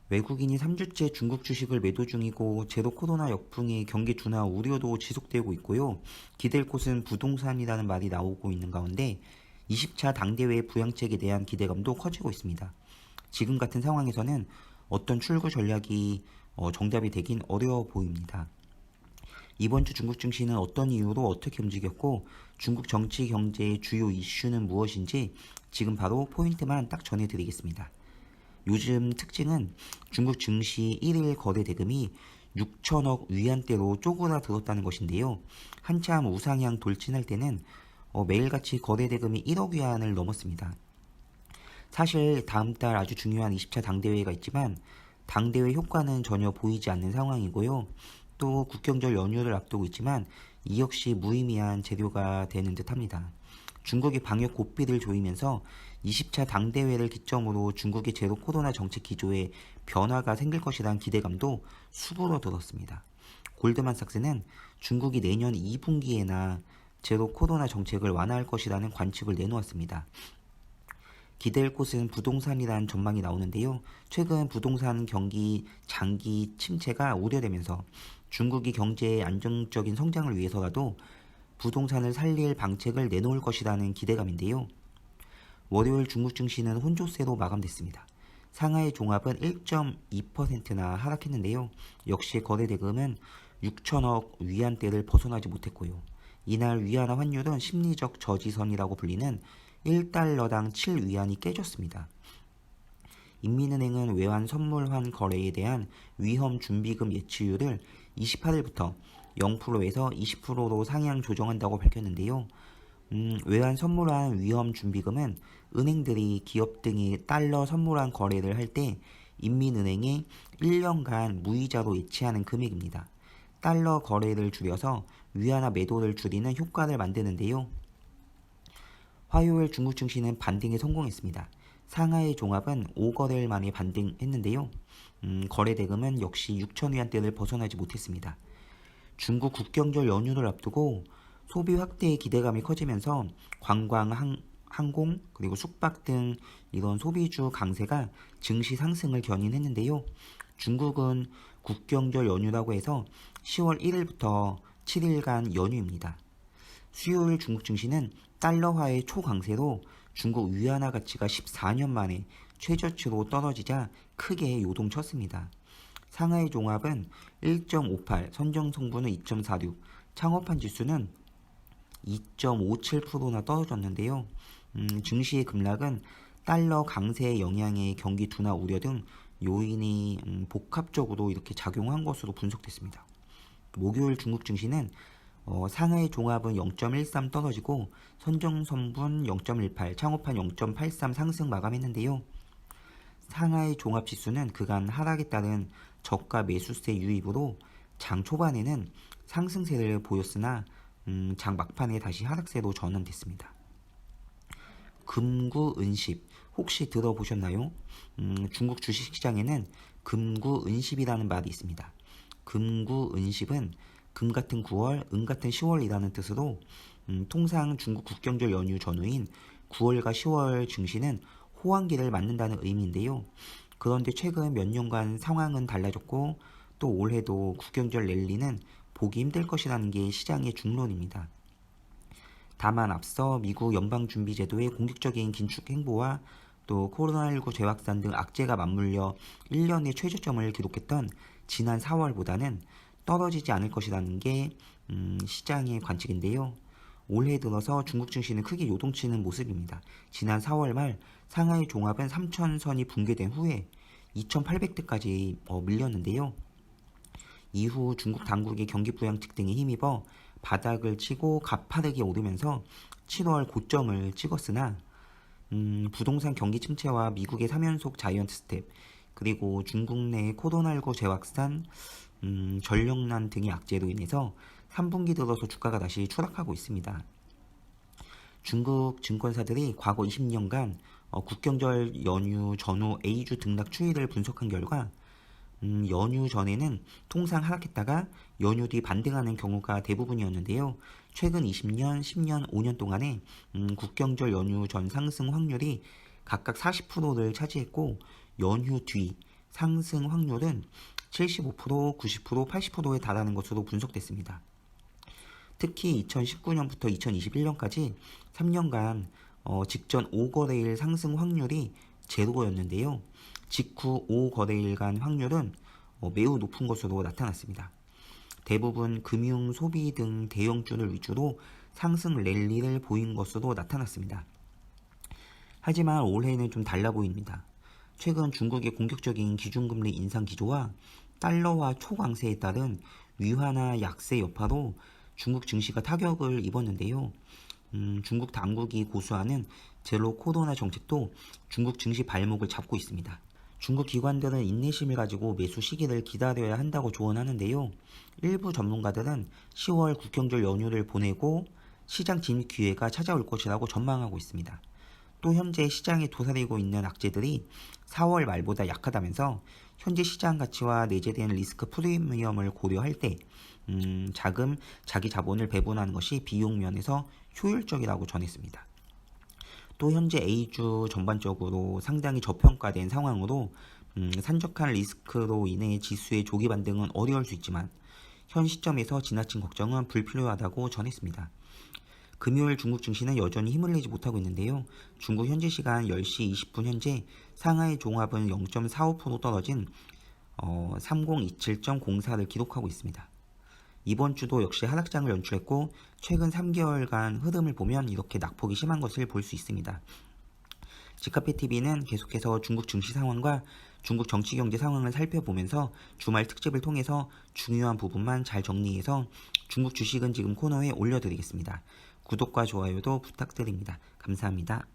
외국인이 3주째 중국 주식을 매도 중이고 제로 코로나 역풍에 경기 둔화 우려도 지속되고 있고요. 기댈 곳은 부동산이라는 말이 나오고 있는 가운데 20차 당대회 부양책에 대한 기대감도 커지고 있습니다. 지금 같은 상황에서는 어떤 출구 전략이 정답이 되긴 어려워 보입니다. 이번 주 중국 증시는 어떤 이유로 어떻게 움직였고 중국 정치 경제의 주요 이슈는 무엇인지 지금 바로 포인트만 딱 전해드리겠습니다. 요즘 특징은 중국 증시 1일 거래 대금이 6천억 위안대로 쪼그라들었다는 것인데요. 한참 우상향 돌진할 때는 매일같이 거래 대금이 1억 위안을 넘었습니다. 사실 다음 달 아주 중요한 20차 당대회가 있지만 당대회 효과는 전혀 보이지 않는 상황이고요. 또 국경절 연휴를 앞두고 있지만 이 역시 무의미한 재료가 되는 듯합니다. 중국이 방역 고삐를 조이면서 20차 당대회를 기점으로 중국의 제로 코로나 정책 기조에 변화가 생길 것이라는 기대감도 수그러들었습니다. 골드만삭스는 중국이 내년 2분기에나 제로 코로나 정책을 완화할 것이라는 관측을 내놓았습니다. 기댈 곳은 부동산이라는 전망이 나오는데요. 최근 부동산 경기 장기 침체가 우려되면서 중국이 경제의 안정적인 성장을 위해서라도 부동산을 살릴 방책을 내놓을 것이라는 기대감인데요. 월요일 중국 증시는 혼조세로 마감됐습니다. 상하이 종합은 1.2%나 하락했는데요. 역시 거래 대금은 6천억 위안대를 벗어나지 못했고요. 이날 위안화 환율은 심리적 저지선이라고 불리는 1달러당 7위안이 깨졌습니다. 인민은행은 외환 선물환 거래에 대한 위험 준비금 예치율을 28일부터 0%에서 20%로 상향 조정한다고 밝혔는데요. 외환 선물환 위험 준비금은 은행들이 기업 등이 달러 선물환 거래를 할 때 인민은행에 1년간 무이자로 예치하는 금액입니다. 달러 거래를 줄여서 위안화 매도를 줄이는 효과를 만드는데요. 화요일 중국 증시는 반등에 성공했습니다. 상하이 종합은 5거래일 만에 반등했는데요. 거래 대금은 역시 6천 위안대를 벗어나지 못했습니다. 중국 국경절 연휴를 앞두고 소비 확대의 기대감이 커지면서 관광, 항공, 그리고 숙박 등 이런 소비주 강세가 증시 상승을 견인했는데요. 중국은 국경절 연휴라고 해서 10월 1일부터 7일간 연휴입니다. 수요일 중국 증시는 달러화의 초강세로 중국 위안화 가치가 14년 만에 최저치로 떨어지자 크게 요동쳤습니다. 상하이 종합은 1.58, 선정 성분은 2.46, 창업한 지수는 2.57%나 떨어졌는데요. 증시의 급락은 달러 강세의 영향에 경기 둔화 우려 등 요인이 복합적으로 이렇게 작용한 것으로 분석됐습니다. 목요일 중국 증시는 상하이 종합은 0.13 떨어지고 선정선분 0.18, 창업한 0.83 상승 마감했는데요. 상하이 종합지수는 그간 하락에 따른 저가 매수세 유입으로 장 초반에는 상승세를 보였으나 장 막판에 다시 하락세로 전환됐습니다. 금구은십 혹시 들어보셨나요? 중국 주식시장에는 금구은십이라는 말이 있습니다. 금구은십은 금 같은 9월, 은 같은 10월이라는 뜻으로 통상 중국 국경절 연휴 전후인 9월과 10월 증시는 호황기를 맞는다는 의미인데요. 그런데 최근 몇 년간 상황은 달라졌고 또 올해도 국경절 랠리는 보기 힘들 것이라는 게 시장의 중론입니다. 다만 앞서 미국 연방준비제도의 공격적인 긴축 행보와 또 코로나19 재확산 등 악재가 맞물려 1년의 최저점을 기록했던 지난 4월보다는 떨어지지 않을 것이라는 게 시장의 관측인데요. 올해 들어서 중국 증시는 크게 요동치는 모습입니다. 지난 4월 말 상하이 종합은 3,000선이 붕괴된 후에 2,800대까지 밀렸는데요. 이후 중국 당국의 경기 부양책 등에 힘입어 바닥을 치고 가파르게 오르면서 7월 고점을 찍었으나 부동산 경기 침체와 미국의 3연속 자이언트 스텝 그리고 중국 내 코로나19 재확산, 전력난 등의 악재로 인해서 3분기 들어서 주가가 다시 추락하고 있습니다. 중국 증권사들이 과거 20년간 국경절 연휴 전후 A주 등락 추이를 분석한 결과 연휴 전에는 통상 하락했다가 연휴 뒤 반등하는 경우가 대부분이었는데요. 최근 20년, 10년, 5년 동안에 국경절 연휴 전 상승 확률이 각각 40%를 차지했고 연휴 뒤 상승 확률은 75%, 90%, 80%에 달하는 것으로 분석됐습니다. 특히 2019년부터 2021년까지 3년간 직전 5거래일 상승 확률이 제로였는데요. 직후 5거래일간 확률은 매우 높은 것으로 나타났습니다. 대부분 금융, 소비 등 대형주를 위주로 상승 랠리를 보인 것으로 나타났습니다. 하지만 올해는 좀 달라 보입니다. 최근 중국의 공격적인 기준금리 인상 기조와 달러화 초강세에 따른 위화나 약세 여파로 중국 증시가 타격을 입었는데요. 중국 당국이 고수하는 제로 코로나 정책도 중국 증시 발목을 잡고 있습니다. 중국 기관들은 인내심을 가지고 매수 시기를 기다려야 한다고 조언하는데요. 일부 전문가들은 10월 국경절 연휴를 보내고 시장 진입 기회가 찾아올 것이라고 전망하고 있습니다. 또 현재 시장에 도사리고 있는 악재들이 4월 말보다 약하다면서 현재 시장 가치와 내재된 리스크 프리미엄을 고려할 때 자기 자본을 배분하는 것이 비용 면에서 효율적이라고 전했습니다. 또 현재 A주 전반적으로 상당히 저평가된 상황으로 산적한 리스크로 인해 지수의 조기 반등은 어려울 수 있지만 현 시점에서 지나친 걱정은 불필요하다고 전했습니다. 금요일 중국 증시는 여전히 힘을 내지 못하고 있는데요. 중국 현지 시간 10시 20분 현재 상하이 종합은 0.45% 떨어진 3027.04를 기록하고 있습니다. 이번 주도 역시 하락장을 연출했고 최근 3개월간 흐름을 보면 이렇게 낙폭이 심한 것을 볼 수 있습니다. 지카페TV는 계속해서 중국 증시 상황과 중국 정치 경제 상황을 살펴보면서 주말 특집을 통해서 중요한 부분만 잘 정리해서 중국 주식은 지금 코너에 올려드리겠습니다. 구독과 좋아요도 부탁드립니다. 감사합니다.